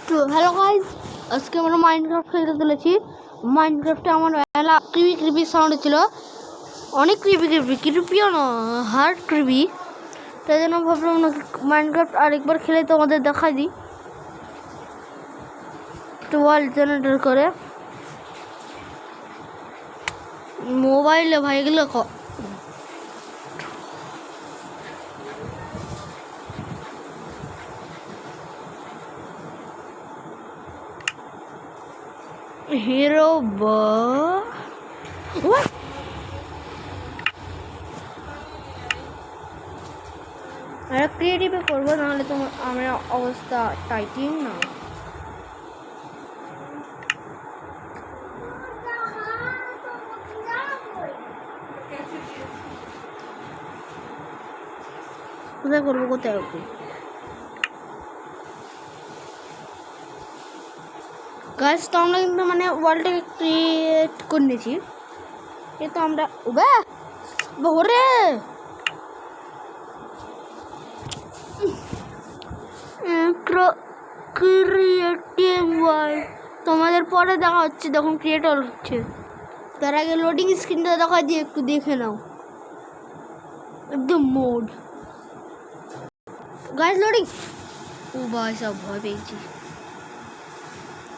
তো hello guys, আজকে আমরা মাইনক্রাফট খেলতে চলেছি। মাইনক্রাফটে আমার মেলা ক্রিপি সাউন্ড ছিল, অনেক ক্রিপিও না, হার্ড ক্রিপি। তাই জন্য ভাবলাম না মাইনক্রাফট আরেকবার খেলে তোমাদের দেখাই দিই। একটু ওয়ার্ল্ড জেনারেটর করে মোবাইলে ভাই এগুলো হিরো আর ক্রিয়েটিভে করবো, নাহলে তোমার আমার অবস্থা টাইটিং না। কোথায় করবো, কোথায় ওকে গাছ। তো আমরা কিন্তু মানে ওয়ার্ল্ডটাকে ক্রিয়েট করে নিয়েছি। এ তো আমরা ওরে ক্রিয়েটিভ ওয়ার্ল্ড তোমাদের পরে দেখা হচ্ছে যখন ক্রিয়েটর হচ্ছে। তার আগে লোডিং স্ক্রিনটা দেখা দিয়ে একটু দেখে নাও। একদম মোড গাইজ লোডিং। ও ভাই সব ভয় পেয়েছি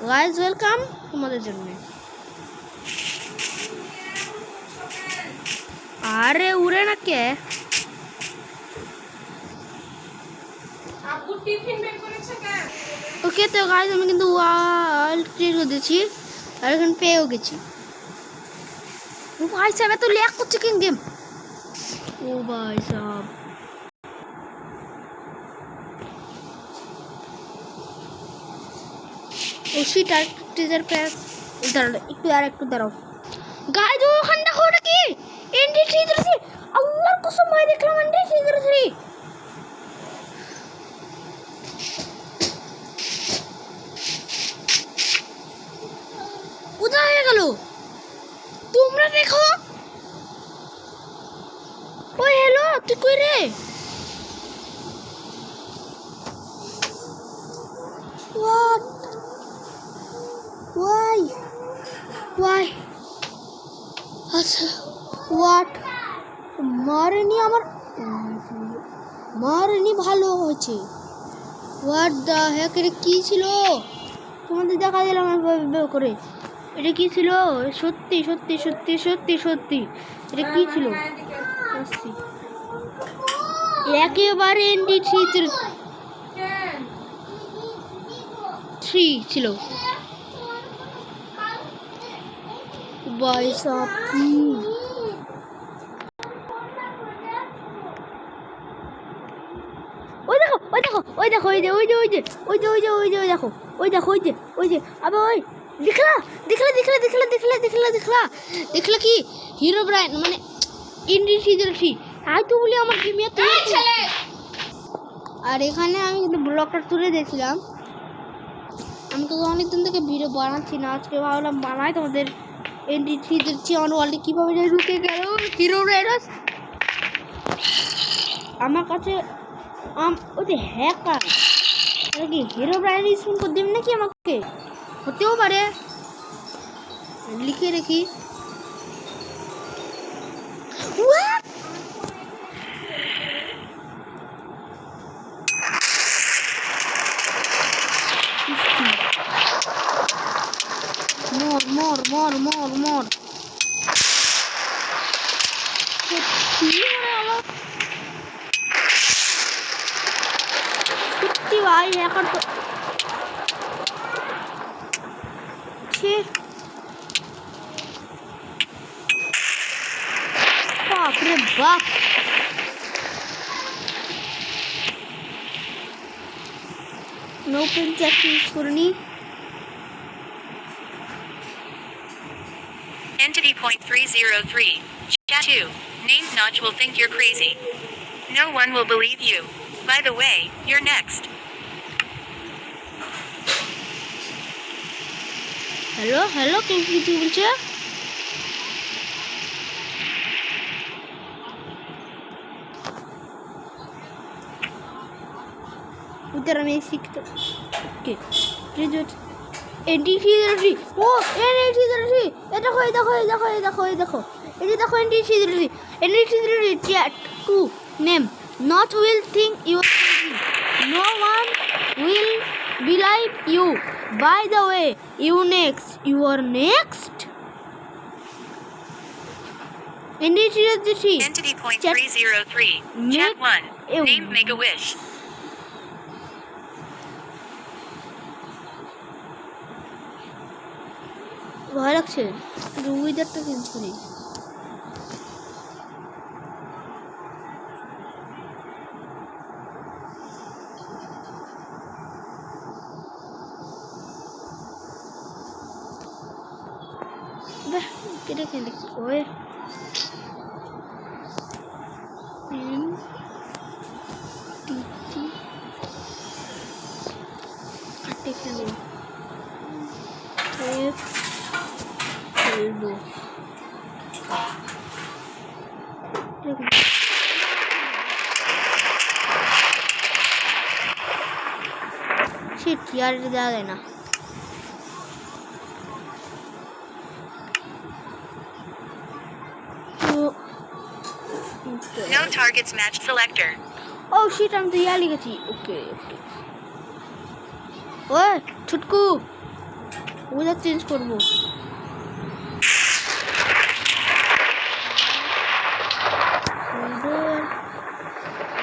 গাইজ। ওয়েলকাম তোমাদের জন্য। আরে উড়ে না কে? ওকে তো গাইজ আমি কিন্তু ওয়ার্ল্ড ক্রিয়েট করে দিয়েছি আর এখানে পেয়েও গেছি। ও ভাই সাহেব এত ল্যাগ করছে কেন গেম? ও ভাই সাহেব ও শিট। আর টিজার প্যাক দাঁড়াও, একটু দাঁড়াও গাইজ। ওখানে দেখো ওটা কি এনডি 303। আল্লাহর কসম ভাই দেখলাম এনডি 303। কোথায় হয়ে গেল? তোমরা দেখো। ওই হ্যালো, তুই কই রে? What? Why? আচ্ছা হোয়াট? মারেনি আমার, মারেনি ভালো হয়েছে। What the heck? এটা কী ছিল? তোমাদের দেখা দিলাম করে। এটা কী ছিল? সত্যি সত্যি সত্যি সত্যি সত্যি এটা কী ছিল? একেবারে এনডি 3 ছিল। ভাই সাহেব কি দেখলা কি হিরো ব্রাইন মানে ইন্ডিসিজলসি আই তো বলি আমার প্রিমিয়ার ছেলে। আর এখানে আমি কিন্তু ব্লগটা তুলে দেখছিলাম। আমি তো অনেকদিন থেকে ভিডিও বানাচ্ছি না, আজকে ভাবলাম বানাই তোমাদের। এনডি 303 আমার ওয়ার্ল্ডে কীভাবে ঢুকে গেল হিরো ব্রাইনাস আমার কাছে। ওই যে হ্যাকার কি হিরো ব্রাইন স্পিন করে দেবেন নাকি আমাকে? হতেও পারে, লিখে রেখি। মর সত্যি ভাই হ্যাকার তো বাপরে বাপ। নো পেন চ্যাট ইউজ করিনি। Entity point 303. Chat 2. Named Notch will think you're crazy. No one will believe you. By the way, you're next. Hello, can you do it? उधर हमें सीखते ओके NT303 ও NT303 এটা দেখো এই দেখো এই দেখো এই দেখো এই দেখো এই দেখো NT303 chat 2 name not will think you are crazy. No one will believe you. By the way, you are next. NT303 Entity point 303. Chat 1. Name Make a Wish. ভয় লাগছে উইদারটা চেঞ্জ করি বাহ কেটে খেলে ওই কাটে খেলে খেলবো সে কি আর দেওয়া যায় না No targets matched selector. Oh shit, আমি তো ইয়া লিখেছি ওকে ওই ছুটকু ওটা চেঞ্জ করবো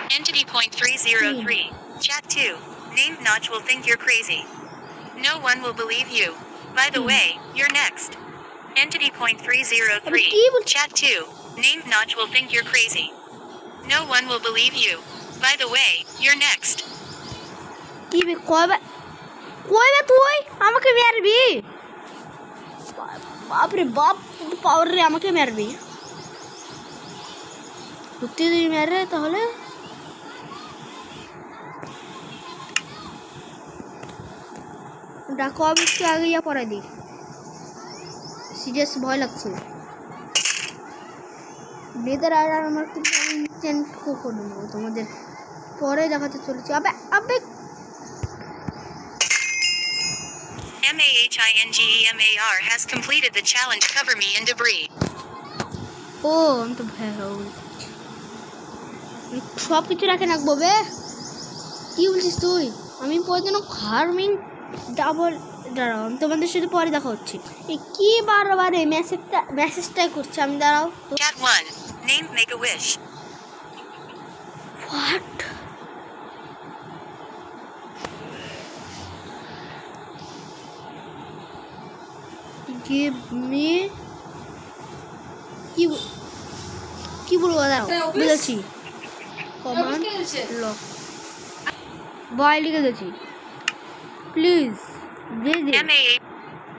Entity point 303. Chat 2. Named Notch will think you're crazy. No one will believe you. By the way, you're next. Entity point 303. Chat 2. Named Notch will think you're crazy. No one will believe you. By the way, you're next. কি বে কয়বার তুই আমাকে মারবি বাপ রে বাপ পাওয়ার রে আমাকে মারবি সত্যি তুই মারে তাহলে ডাকো আমি একটু আগে ইয়া পড়াই দিই সিরিয়াস ভয় লাগছে বেদার আর আমার কিন্তু ইনস্ট্যান্ট করে নেবো তোমাদের পরে দেখাতে চলেছি আবে আবে MAHINGEMAR has completed the challenge. Cover me in debris. ও আমি তো ভয় সব কিছু রাখে রাখবো বে কি বলছিস তুই আমি পর্যন্ত হার্মিং ডাবল দাঁড়াও আমি তোমাদের সাথে পরে দেখা হচ্ছে কি বারবার এই মেসেজটাই করছে আমি দাঁড়াও Chat 1. Name Make a Wish. What give me কি বলবো দাঁড়াও বুঝেছি কমান্ড লক বয় লিখে দিয়েছি প্লিজ দে দে MAH